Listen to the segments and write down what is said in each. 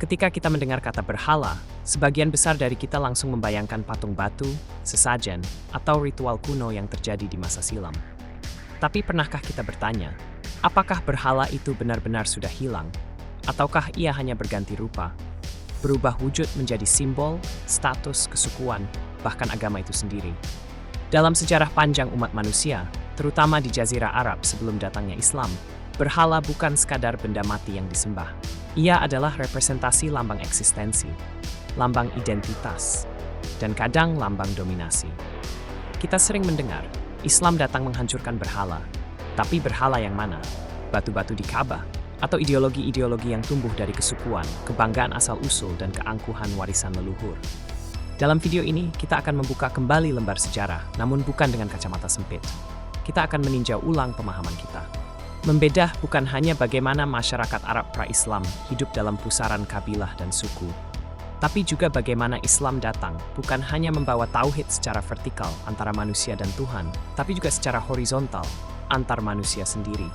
Ketika kita mendengar kata berhala, sebagian besar dari kita langsung membayangkan patung batu, sesajen, atau ritual kuno yang terjadi di masa silam. Tapi pernahkah kita bertanya, apakah berhala itu benar-benar sudah hilang? Ataukah ia hanya berganti rupa? Berubah wujud menjadi simbol, status, kesukuan, bahkan agama itu sendiri. Dalam sejarah panjang umat manusia, terutama di Jazirah Arab sebelum datangnya Islam, berhala bukan sekadar benda mati yang disembah. Ia adalah representasi lambang eksistensi, lambang identitas, dan kadang lambang dominasi. Kita sering mendengar, Islam datang menghancurkan berhala. Tapi berhala yang mana? Batu-batu di Ka'bah? Atau ideologi-ideologi yang tumbuh dari kesukuan, kebanggaan asal-usul, dan keangkuhan warisan leluhur? Dalam video ini, kita akan membuka kembali lembar sejarah, namun bukan dengan kacamata sempit. Kita akan meninjau ulang pemahaman kita. Membedah bukan hanya bagaimana masyarakat Arab pra-Islam hidup dalam pusaran kabilah dan suku, tapi juga bagaimana Islam datang bukan hanya membawa tauhid secara vertikal antara manusia dan Tuhan, tapi juga secara horizontal antar manusia sendiri.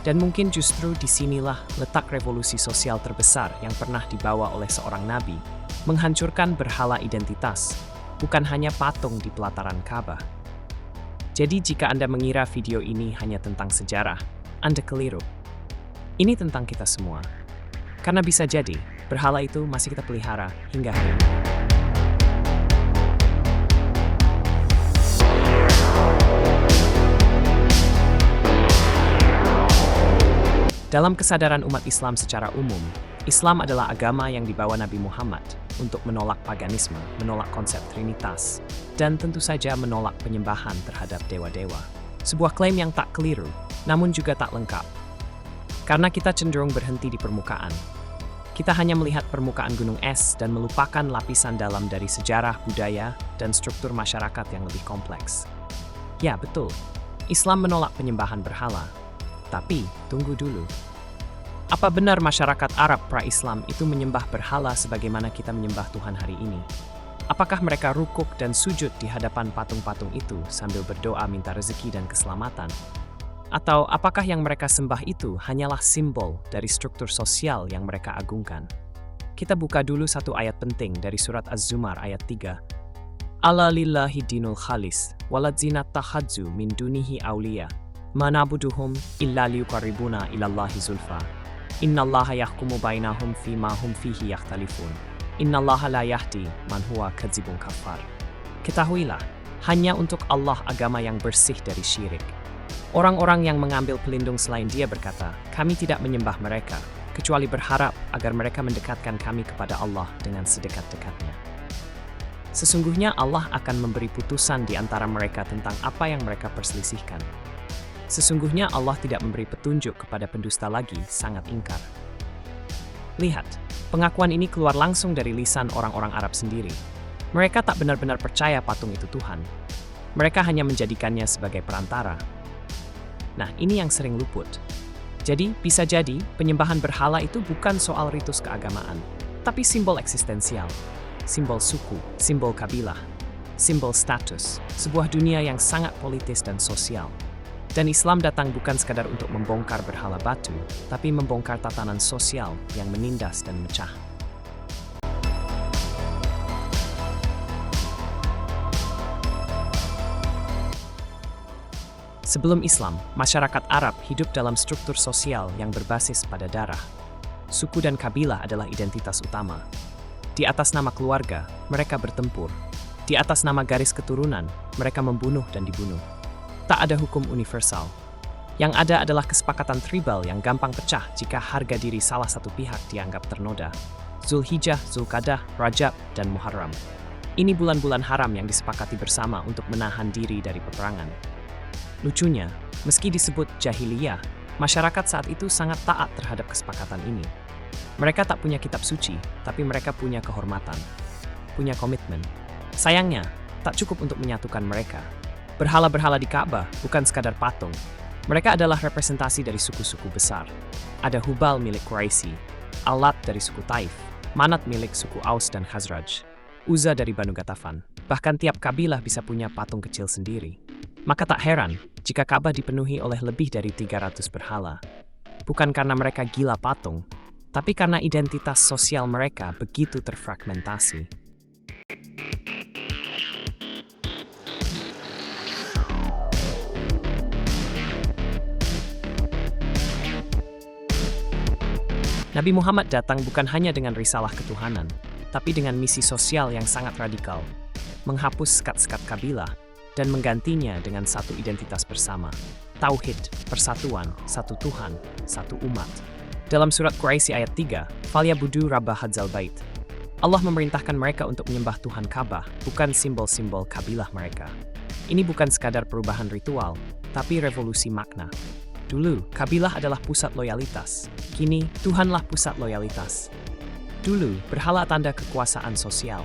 Dan mungkin justru disinilah letak revolusi sosial terbesar yang pernah dibawa oleh seorang nabi, menghancurkan berhala identitas, bukan hanya patung di pelataran Ka'bah. Jadi jika Anda mengira video ini hanya tentang sejarah, Anda keliru. Ini tentang kita semua. Karena bisa jadi, berhala itu masih kita pelihara hingga hari ini. Dalam kesadaran umat Islam secara umum, Islam adalah agama yang dibawa Nabi Muhammad untuk menolak paganisme, menolak konsep trinitas, dan tentu saja menolak penyembahan terhadap dewa-dewa. Sebuah klaim yang tak keliru, namun juga tak lengkap. Karena kita cenderung berhenti di permukaan. Kita hanya melihat permukaan gunung es dan melupakan lapisan dalam dari sejarah, budaya, dan struktur masyarakat yang lebih kompleks. Ya, betul. Islam menolak penyembahan berhala. Tapi, tunggu dulu. Apa benar masyarakat Arab pra-Islam itu menyembah berhala sebagaimana kita menyembah Tuhan hari ini? Apakah mereka rukuk dan sujud di hadapan patung-patung itu sambil berdoa minta rezeki dan keselamatan? Atau apakah yang mereka sembah itu hanyalah simbol dari struktur sosial yang mereka agungkan? Kita buka dulu satu ayat penting dari surat Az-Zumar ayat 3. Ala lillahi dinul khalis, waladzina tahadzu min dunihi awliya, manabuduhum illa liyuqarribuna ilallahi zulfa. Innallaha yahkumu bainahum fima hum fihi yakhtalifun. Innallaha la yahdi man huwa kadzibun kafar. Ketahuilah, hanya untuk Allah agama yang bersih dari syirik. Orang-orang yang mengambil pelindung selain Dia berkata, kami tidak menyembah mereka, kecuali berharap agar mereka mendekatkan kami kepada Allah dengan sedekat-dekatnya. Sesungguhnya Allah akan memberi putusan di antara mereka tentang apa yang mereka perselisihkan. Sesungguhnya Allah tidak memberi petunjuk kepada pendusta lagi, sangat ingkar. Lihat, pengakuan ini keluar langsung dari lisan orang-orang Arab sendiri. Mereka tak benar-benar percaya patung itu Tuhan. Mereka hanya menjadikannya sebagai perantara. Nah, ini yang sering luput. Jadi, bisa jadi penyembahan berhala itu bukan soal ritus keagamaan, tapi simbol eksistensial, simbol suku, simbol kabilah, simbol status, sebuah dunia yang sangat politis dan sosial. Dan Islam datang bukan sekadar untuk membongkar berhala batu, tapi membongkar tatanan sosial yang menindas dan mecah. Sebelum Islam, masyarakat Arab hidup dalam struktur sosial yang berbasis pada darah. Suku dan kabilah adalah identitas utama. Di atas nama keluarga, mereka bertempur. Di atas nama garis keturunan, mereka membunuh dan dibunuh. Tak ada hukum universal. Yang ada adalah kesepakatan tribal yang gampang pecah jika harga diri salah satu pihak dianggap ternoda. Zulhijjah, Zulqa'dah, Rajab, dan Muharram. Ini bulan-bulan haram yang disepakati bersama untuk menahan diri dari peperangan. Lucunya, meski disebut jahiliyah, masyarakat saat itu sangat taat terhadap kesepakatan ini. Mereka tak punya kitab suci, tapi mereka punya kehormatan, punya komitmen. Sayangnya, tak cukup untuk menyatukan mereka. Berhala-berhala di Ka'bah bukan sekadar patung. Mereka adalah representasi dari suku-suku besar. Ada Hubal milik Quraisy, Al-Lat dari suku Taif, Manat milik suku Aus dan Khazraj, Uzza dari Banu Ghatafan. Bahkan tiap kabilah bisa punya patung kecil sendiri. Maka tak heran jika Ka'bah dipenuhi oleh lebih dari 300 berhala. Bukan karena mereka gila patung, Tapi karena identitas sosial mereka begitu terfragmentasi, Nabi Muhammad datang bukan hanya dengan risalah ketuhanan, tapi dengan misi sosial yang sangat radikal, menghapus sekat-sekat kabilah dan menggantinya dengan satu identitas bersama, tauhid, persatuan, satu Tuhan, satu umat. Dalam surat Quraisy ayat 3, "Falyabudu Rabba hadzal bait." Allah memerintahkan mereka untuk menyembah Tuhan Ka'bah, bukan simbol-simbol kabilah mereka. Ini bukan sekadar perubahan ritual, tapi revolusi makna. Dulu, kabilah adalah pusat loyalitas. Kini, Tuhanlah pusat loyalitas. Dulu, berhala tanda kekuasaan sosial.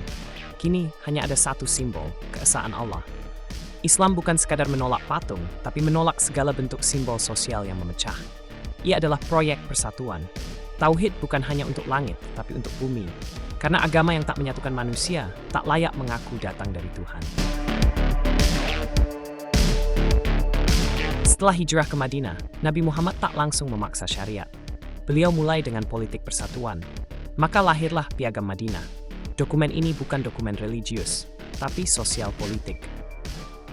Kini, hanya ada satu simbol, keesaan Allah. Islam bukan sekadar menolak patung, tapi menolak segala bentuk simbol sosial yang memecah. Ia adalah proyek persatuan. Tauhid bukan hanya untuk langit, tapi untuk bumi. Karena agama yang tak menyatukan manusia, tak layak mengaku datang dari Tuhan. Setelah hijrah ke Madinah, Nabi Muhammad tak langsung memaksa syariat. Beliau mulai dengan politik persatuan. Maka lahirlah Piagam Madinah. Dokumen ini bukan dokumen religius, tapi sosial politik.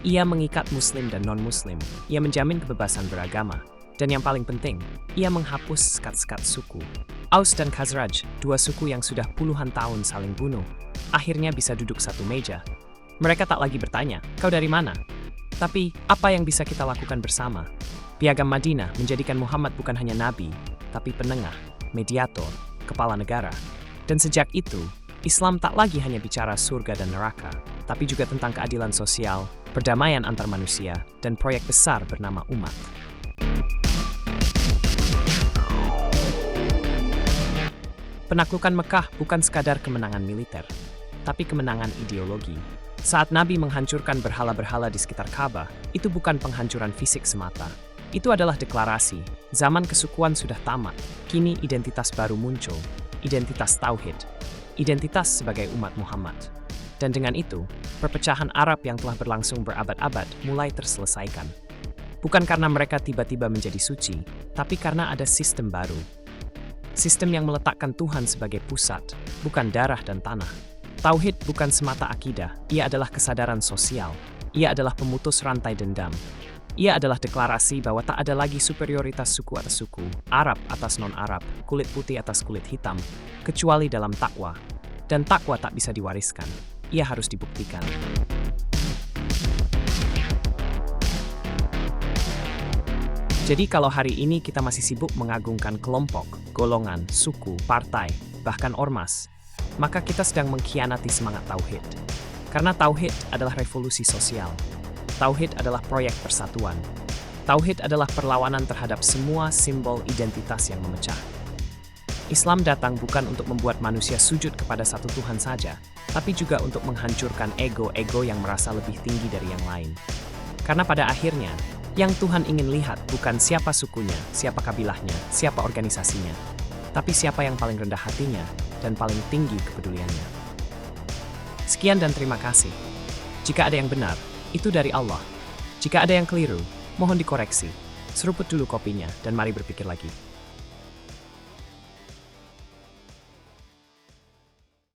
Ia mengikat Muslim dan non-Muslim. Ia menjamin kebebasan beragama. Dan yang paling penting, ia menghapus sekat-sekat suku. Aus dan Khazraj, dua suku yang sudah puluhan tahun saling bunuh, akhirnya bisa duduk satu meja. Mereka tak lagi bertanya, "Kau dari mana?" Tapi, apa yang bisa kita lakukan bersama? Piagam Madinah menjadikan Muhammad bukan hanya nabi, tapi penengah, mediator, kepala negara. Dan sejak itu, Islam tak lagi hanya bicara surga dan neraka, tapi juga tentang keadilan sosial, perdamaian antar manusia, dan proyek besar bernama umat. Penaklukan Mekah bukan sekadar kemenangan militer, tapi kemenangan ideologi. Saat Nabi menghancurkan berhala-berhala di sekitar Ka'bah, itu bukan penghancuran fisik semata. Itu adalah deklarasi, zaman kesukuan sudah tamat, kini identitas baru muncul, identitas tauhid, identitas sebagai umat Muhammad. Dan dengan itu, perpecahan Arab yang telah berlangsung berabad-abad mulai terselesaikan. Bukan karena mereka tiba-tiba menjadi suci, tapi karena ada sistem baru. Sistem yang meletakkan Tuhan sebagai pusat, bukan darah dan tanah. Tauhid bukan semata akidah, ia adalah kesadaran sosial. Ia adalah pemutus rantai dendam. Ia adalah deklarasi bahwa tak ada lagi superioritas suku atas suku, Arab atas non-Arab, kulit putih atas kulit hitam, kecuali dalam takwa. Dan takwa tak bisa diwariskan, ia harus dibuktikan. Jadi kalau hari ini kita masih sibuk mengagungkan kelompok, golongan, suku, partai, bahkan ormas, maka kita sedang mengkhianati semangat tauhid. Karena tauhid adalah revolusi sosial. Tauhid adalah proyek persatuan. Tauhid adalah perlawanan terhadap semua simbol identitas yang memecah. Islam datang bukan untuk membuat manusia sujud kepada satu Tuhan saja, tapi juga untuk menghancurkan ego-ego yang merasa lebih tinggi dari yang lain. Karena pada akhirnya, yang Tuhan ingin lihat bukan siapa sukunya, siapa kabilahnya, siapa organisasinya, tapi siapa yang paling rendah hatinya dan paling tinggi kepeduliannya. Sekian dan terima kasih. Jika ada yang benar, itu dari Allah. Jika ada yang keliru, mohon dikoreksi. Seruput dulu kopinya dan mari berpikir lagi.